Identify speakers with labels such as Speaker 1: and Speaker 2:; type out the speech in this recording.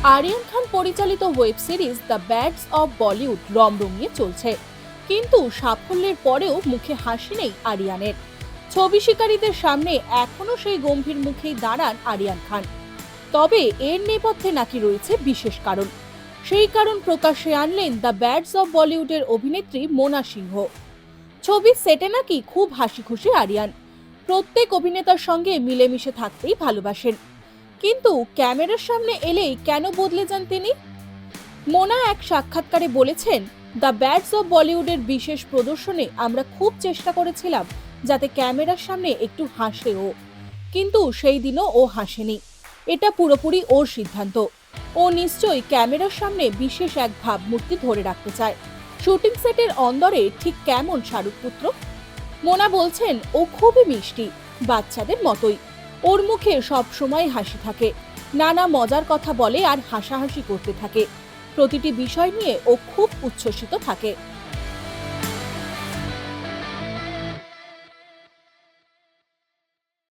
Speaker 1: আরিয়ান খান পরিচালিত web series the bads of Bollywood রমরমিয়ে চলছে, কিন্তু সাফল্যের পরেও মুখে হাসি নেই আরিয়ানের। ছবি শিকারীদের সামনে এখনো সেই গম্ভীর মুখেই দাঁড়ান আরিয়ান খান। তবে এর নেপথ্যে নাকি রয়েছে বিশেষ কারণ। সেই কারণ প্রকাশ্যে আনলেন দ্য ব্যাডস অব বলিউডের অভিনেত্রী মোনা সিংহ। ছবির সেটে নাকি খুব হাসি খুশি আরিয়ান, প্রত্যেক অভিনেতার সঙ্গে মিলেমিশে থাকতেই ভালোবাসেন। কিন্তু ক্যামেরার সামনে এলেই কেন বদলে যান তিনি? মোনা এক সাক্ষাৎকারে বলেছেন, দ্য ব্যাডস অব বলিউডের বিশেষ প্রদর্শনে আমরা খুব চেষ্টা করেছিলাম যাতে ক্যামেরার সামনে একটু হাসে ও, কিন্তু সেই দিনও ও হাসেনি। এটা পুরোপুরি ওর সিদ্ধান্ত। ও নিশ্চয়ই ক্যামেরার সামনে বিশেষ এক ভাবমূর্তি ধরে রাখতে চায়। শুটিং সেটের অন্দরে ঠিক কেমন শাহরুখ পুত্র? মোনা বলছেন, ও খুবই মিষ্টি, বাচ্চাদের মতোই। ওর মুখে সব সময় হাসি থাকে, নানা মজার কথা বলে আর হাসাহাসি করতে থাকে। প্রতিটি বিষয় নিয়ে ও খুব উচ্ছ্বসিত থাকে।